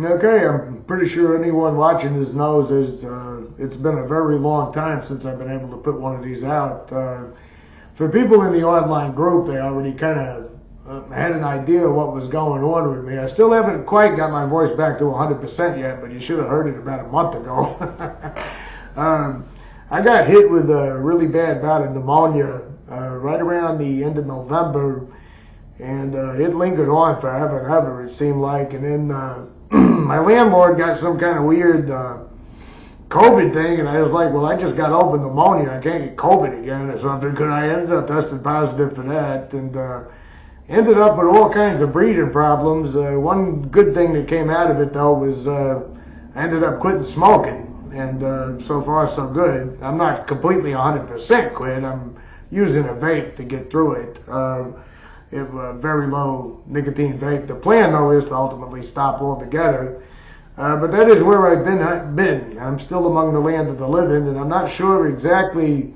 Okay, I'm pretty sure anyone watching this knows it's been a very long time since I've been able to put one of these out. For people in the online group, they already kind of had an idea of what was going on with me. I still haven't quite got my voice back to 100% yet, but you should have heard it about a month ago. I got hit with a really bad bout of pneumonia right around the end of November, and it lingered on forever and ever, it seemed like. And then my landlord got some kind of weird COVID thing, and I was like, well, I just got over pneumonia. I can't get COVID again or something, because I ended up testing positive for that, and ended up with all kinds of breathing problems. One good thing that came out of it, though, was I ended up quitting smoking. And so far, so good. I'm not completely 100% quit. I'm using a vape to get through it. A very low nicotine vape. The plan, though, is to ultimately stop altogether. But that is where I've been. I'm still among the land of the living, and I'm not sure exactly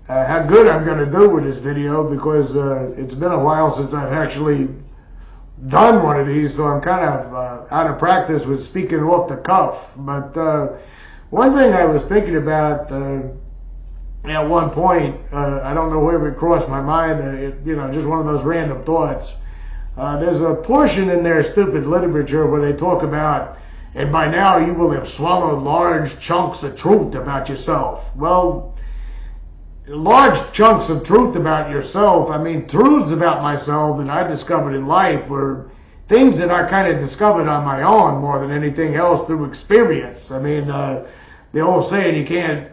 how good I'm going to do with this video, because it's been a while since I've actually done one of these, so I'm kind of out of practice with speaking off the cuff. But one thing I was thinking about at one point, I don't know where it crossed my mind, just one of those random thoughts. There's a portion in their stupid literature where they talk about, and by now you will have swallowed large chunks of truth about yourself. Well, large chunks of truth about yourself, I mean, truths about myself that I discovered in life were things that I kind of discovered on my own more than anything else through experience. I mean, the old saying, you can't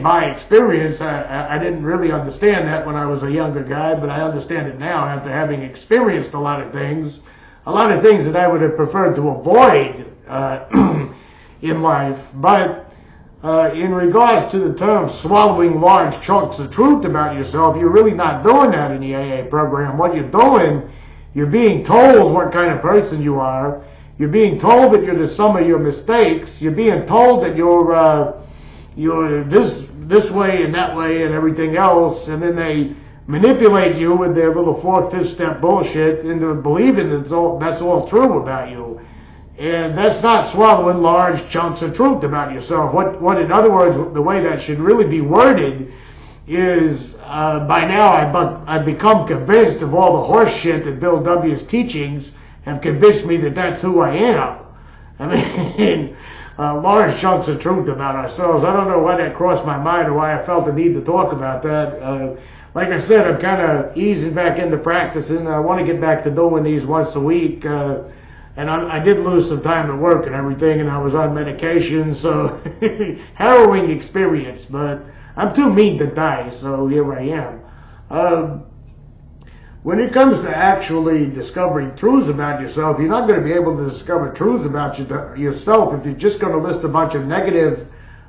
buy experience. I didn't really understand that when I was a younger guy, but I understand it now after having experienced a lot of things that I would have preferred to avoid in life. But in regards to the term swallowing large chunks of truth about yourself, you're really not doing that in the AA program. What you're doing, you're being told what kind of person you are. You're being told that you're the sum of your mistakes. You're being told that you're this way and that way and everything else, and then they manipulate you with their little 4th, 5th step bullshit into believing that's all true about you. And that's not swallowing large chunks of truth about yourself. What in other words, the way that should really be worded is, by now I've become convinced of all the horse shit that Bill W.'s teachings have convinced me that that's who I am. I mean, large chunks of truth about ourselves. I don't know why that crossed my mind or why I felt the need to talk about that. Like I said, I'm kind of easing back into practicing. I want to get back to doing these once a week. And I did lose some time at work and everything, and I was on medication, so harrowing experience. But I'm too mean to die, so here I am. When it comes to actually discovering truths about yourself, you're not going to be able to discover truths about yourself if you're just going to list a bunch of negative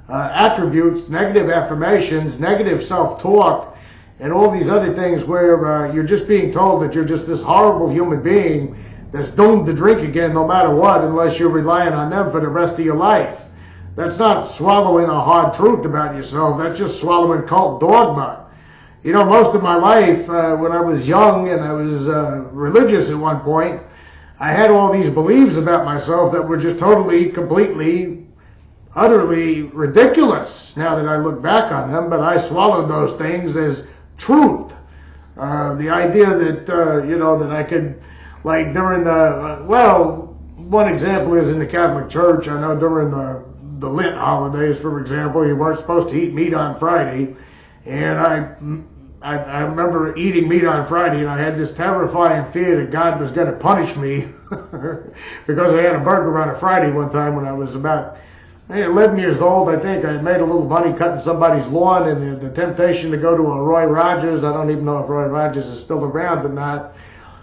attributes, negative affirmations, negative self-talk, and all these other things where you're just being told that you're just this horrible human being that's doomed to drink again no matter what, unless you're relying on them for the rest of your life. That's not swallowing a hard truth about yourself. That's just swallowing cult dogma. You know, most of my life, when I was young and I was religious at one point, I had all these beliefs about myself that were just totally, completely, utterly ridiculous now that I look back on them, but I swallowed those things as truth. The idea that, that I could, like during one example is in the Catholic Church. I know during the Lent holidays, for example, you weren't supposed to eat meat on Friday. And I remember eating meat on Friday, and I had this terrifying fear that God was going to punish me because I had a burger on a Friday one time when I was about 11 years old. I think I made a little money cutting somebody's lawn, and the temptation to go to a Roy Rogers, I don't even know if Roy Rogers is still around or not,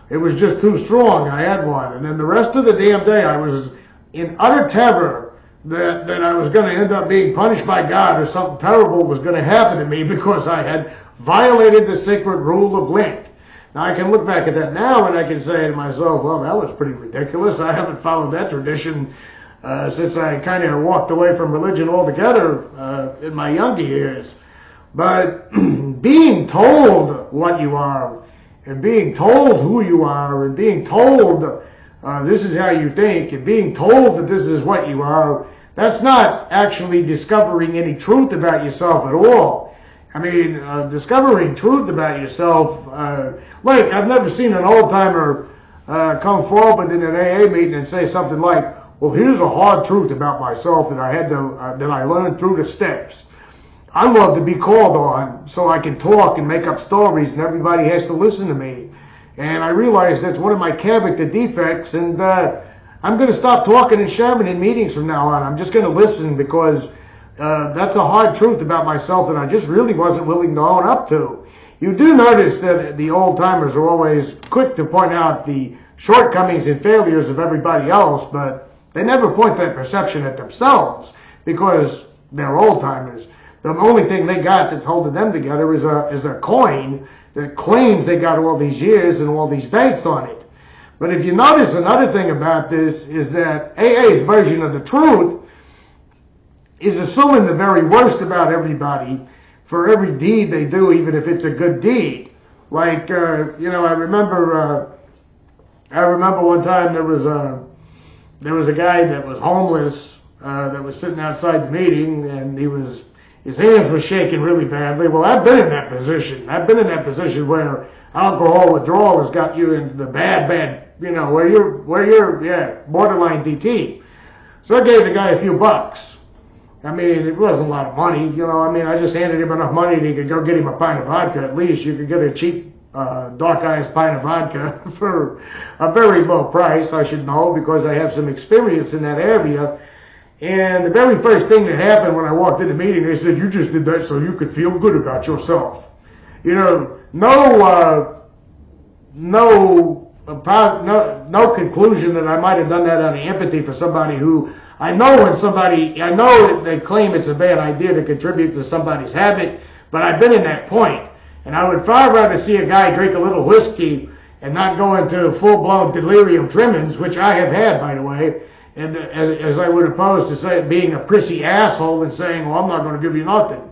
it was just too strong. I had one. And then the rest of the damn day I was in utter terror that I was going to end up being punished by God, or something terrible was going to happen to me because I had violated the sacred rule of Lent. Now I can look back at that now and I can say to myself, well, that was pretty ridiculous. I haven't followed that tradition since I kind of walked away from religion altogether in my younger years. But being told what you are, and being told who you are, and being told this is how you think, and being told that this is what you are, that's not actually discovering any truth about yourself at all. I mean, discovering truth about yourself, like I've never seen an old-timer come forward in an AA meeting and say something like, well, here's a hard truth about myself that I had to, that I learned through the steps. I love to be called on so I can talk and make up stories and everybody has to listen to me. And I realize that's one of my character defects, and I'm going to stop talking and sharing in meetings from now on. I'm just going to listen because that's a hard truth about myself that I just really wasn't willing to own up to. You do notice that the old-timers are always quick to point out the shortcomings and failures of everybody else, but they never point that perception at themselves because they're old-timers. The only thing they got that's holding them together is a coin that claims they got all these years and all these dates on it. But if you notice, another thing about this is that AA's version of the truth is assuming the very worst about everybody for every deed they do, even if it's a good deed. Like, I remember one time there was a guy that was homeless that was sitting outside the meeting, and his hands were shaking really badly. Well, I've been in that position. I've been in that position where alcohol withdrawal has got you into the bad, where you're borderline DT. So I gave the guy a few bucks. I mean, it wasn't a lot of money, I just handed him enough money that he could go get him a pint of vodka. At least you could get a cheap dark iced pint of vodka for a very low price, I should know, because I have some experience in that area. And the very first thing that happened when I walked in the meeting, they said, you just did that so you could feel good about yourself. No conclusion that I might have done that out of empathy for somebody who, I know that they claim it's a bad idea to contribute to somebody's habit, but I've been in that point. And I would far rather see a guy drink a little whiskey and not go into full-blown delirium tremens, which I have had, by the way, and as I would oppose to being a prissy asshole and saying, well, I'm not going to give you nothing.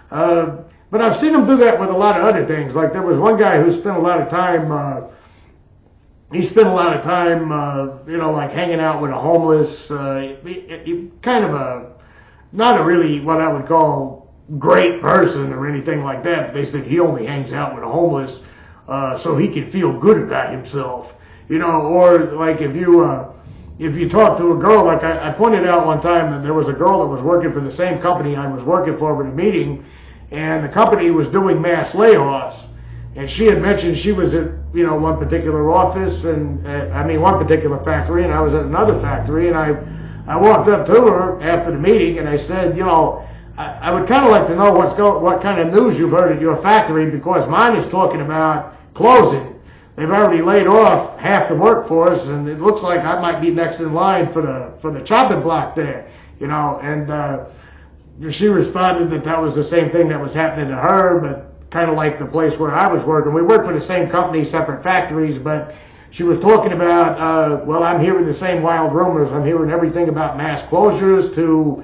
But I've seen him do that with a lot of other things. Like there was one guy who spent a lot of time, like hanging out with a homeless, kind of not a really what I would call great person or anything like that. They said he only hangs out with the homeless so he can feel good about himself. Or like if you talk to a girl, like I pointed out one time that there was a girl that was working for the same company I was working for in a meeting, and the company was doing mass layoffs. And she had mentioned she was at, one particular office and, one particular factory, and I was at another factory, and I walked up to her after the meeting and I said, I would kind of like to know what kind of news you've heard at your factory, because mine is talking about closing. They've already laid off half the workforce, and it looks like I might be next in line for the chopping block there, and she responded that was the same thing that was happening to her, but kind of like the place where I was working. We worked for the same company, separate factories, but she was talking about, I'm hearing the same wild rumors. I'm hearing everything about mass closures to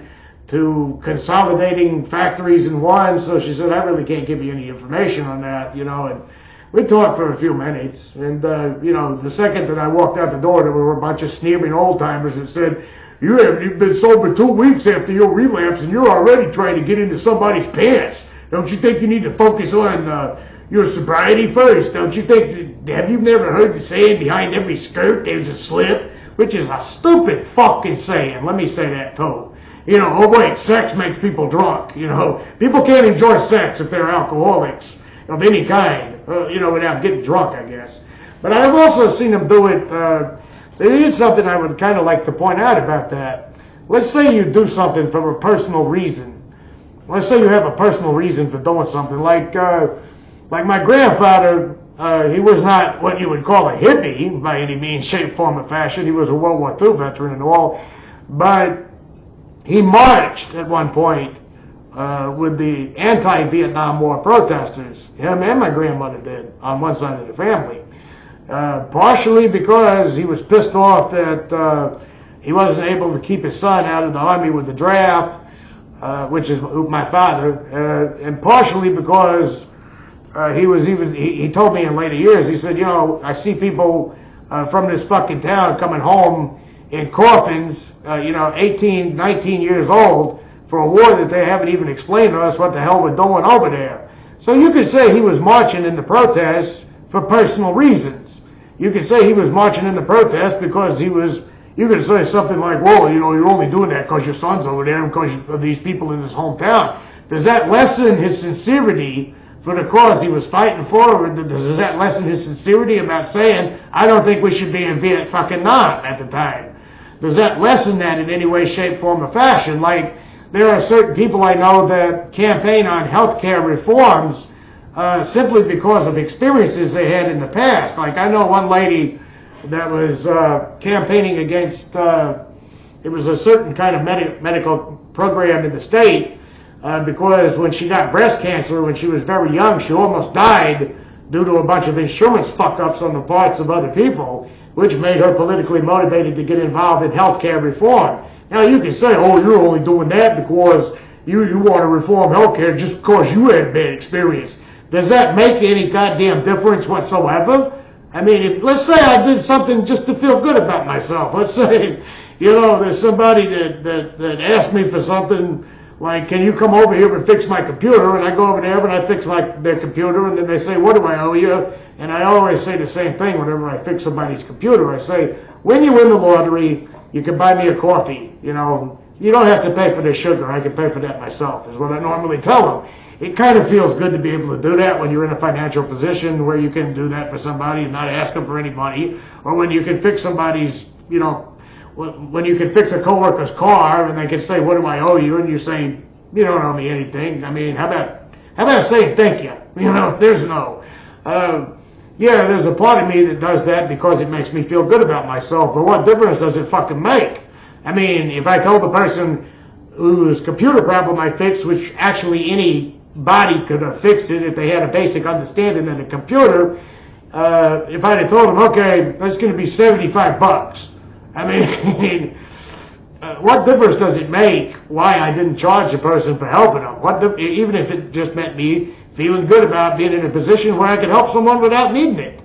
consolidating factories in one. So she said, I really can't give you any information on that, and we talked for a few minutes. And, the second that I walked out the door, there were a bunch of sneering old-timers that said, you haven't even been sober 2 weeks after your relapse, and you're already trying to get into somebody's pants. Don't you think you need to focus on your sobriety first? Don't you think, have you never heard the saying, behind every skirt there's a slip? Which is a stupid fucking saying. Let me say that too. Oh wait, sex makes people drunk. People can't enjoy sex if they're alcoholics of any kind, without getting drunk, I guess. But I've also seen them do it. There is something I would kind of like to point out about that. Let's say you do something for a personal reason. Let's say you have a personal reason for doing something. Like my grandfather, he was not what you would call a hippie by any means, shape, form, or fashion. He was a World War II veteran and all. But he marched at one point with the anti-Vietnam War protesters. Him and my grandmother did on one side of the family. Partially because he was pissed off that he wasn't able to keep his son out of the army with the draft, which is my father, and partially because he told me in later years, he said, I see people from this fucking town coming home in coffins, 18, 19 years old for a war that they haven't even explained to us what the hell we're doing over there. So you could say he was marching in the protest for personal reasons. You could say he was marching in the protest because you could say something like, well, you're only doing that because your son's over there and because of these people in his hometown. Does that lessen his sincerity for the cause he was fighting for? Or does that lessen his sincerity about saying, I don't think we should be in Vietnam at the time? Does that lessen that in any way, shape, form, or fashion? Like, there are certain people I know that campaign on healthcare reforms simply because of experiences they had in the past. Like, I know one lady that was campaigning against, it was a certain kind of medical program in the state, because when she got breast cancer when she was very young, she almost died due to a bunch of insurance fuck-ups on the parts of other people, which made her politically motivated to get involved in healthcare reform. Now, you can say, oh, you're only doing that because you want to reform healthcare just because you had bad experience. Does that make any goddamn difference whatsoever? I mean, let's say I did something just to feel good about myself. Let's say, there's somebody that asked me for something like, can you come over here and fix my computer? And I go over there and I fix their computer, and then they say, what do I owe you? And I always say the same thing whenever I fix somebody's computer. I say, when you win the lottery, you can buy me a coffee. You don't have to pay for the sugar. I can pay for that myself, is what I normally tell them. It kind of feels good to be able to do that when you're in a financial position where you can do that for somebody and not ask them for any money, or when you can fix somebody's, when you can fix a coworker's car and they can say, what do I owe you? And you say, you don't owe me anything. I mean, how about saying thank you? There's no. There's a part of me that does that because it makes me feel good about myself, but what difference does it fucking make? I mean, if I told the person whose computer problem I fixed, which actually anybody could have fixed it if they had a basic understanding of the computer, if I'd have told them, okay, that's going to be $75. I mean, what difference does it make why I didn't charge the person for helping them? Even if it just meant me feeling good about being in a position where I could help someone without needing it.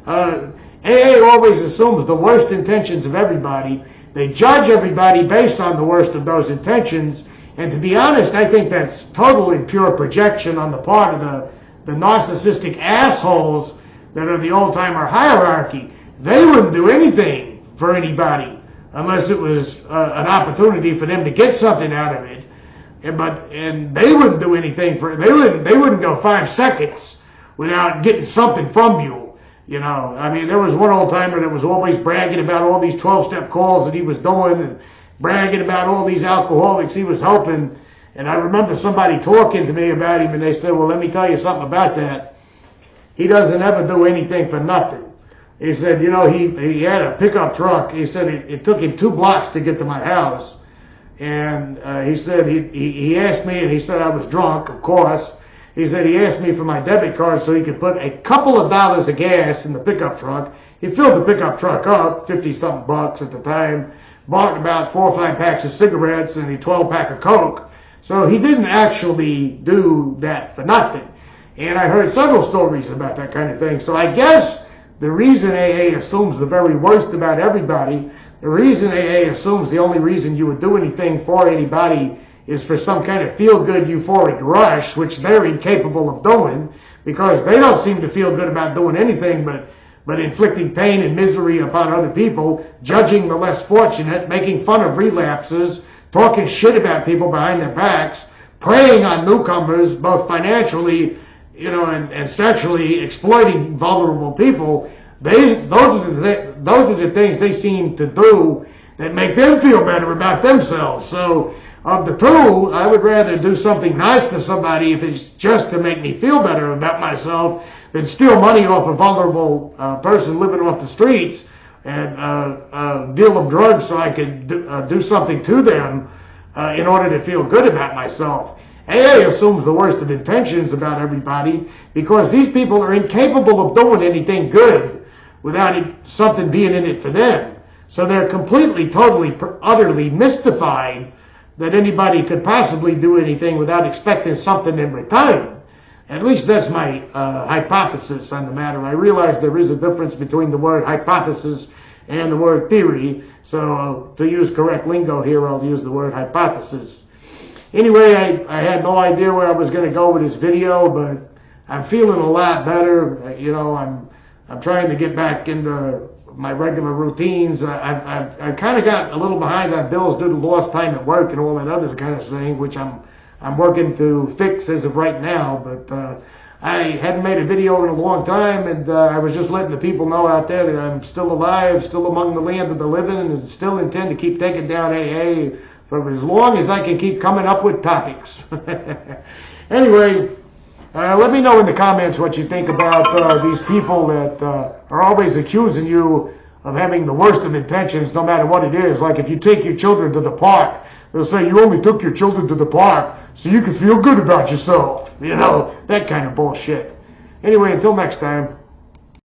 AA always assumes the worst intentions of everybody. They judge everybody based on the worst of those intentions. And to be honest, I think that's total and pure projection on the part of the narcissistic assholes that are the old-timer hierarchy. They wouldn't do anything for anybody unless it was an opportunity for them to get something out of it. And they wouldn't do anything they wouldn't go 5 seconds without getting something from you. I mean, there was one old timer that was always bragging about all these 12-step calls that he was doing and bragging about all these alcoholics he was helping. And I remember somebody talking to me about him, and they said, well, let me tell you something about that. He doesn't ever do anything for nothing. He said, he had a pickup truck. He said it took him 2 blocks to get to my house. And he said he asked me, and he said I was drunk, of course. He said he asked me for my debit card so he could put a couple of dollars of gas in the pickup truck. He filled the pickup truck up, 50-something bucks at the time, bought about 4 or 5 packs of cigarettes and a 12-pack of Coke. So he didn't actually do that for nothing. And I heard several stories about that kind of thing. So I guess the reason AA assumes the very worst about everybody, the reason AA assumes the only reason you would do anything for anybody is for some kind of feel-good euphoric rush, which they're incapable of doing, because they don't seem to feel good about doing anything but inflicting pain and misery upon other people, judging the less fortunate, making fun of relapses, talking shit about people behind their backs, preying on newcomers, both financially, and sexually exploiting vulnerable people. Those are the things they seem to do that make them feel better about themselves. So of the two, I would rather do something nice for somebody if it's just to make me feel better about myself than steal money off a vulnerable person living off the streets and deal them drugs so I could do something to them in order to feel good about myself. AA assumes the worst of intentions about everybody because these people are incapable of doing anything good without something being in it for them. So they're completely, totally, utterly mystified that anybody could possibly do anything without expecting something in return. At least that's my hypothesis on the matter. I realize there is a difference between the word hypothesis and the word theory. So to use correct lingo here, I'll use the word hypothesis. Anyway, I had no idea where I was going to go with this video, but I'm feeling a lot better. You know, I'm trying to get back into my regular routines. I've kind of got a little behind on bills due to lost time at work and all that other kind of thing, which I'm working to fix as of right now. But I hadn't made a video in a long time, and I was just letting the people know out there that I'm still alive, still among the land of the living, and still intend to keep taking down AA for as long as I can keep coming up with topics. Anyway, let me know in the comments what you think about these people that are always accusing you of having the worst of intentions, no matter what it is. Like if you take your children to the park, they'll say you only took your children to the park so you can feel good about yourself. You know, that kind of bullshit. Anyway, until next time.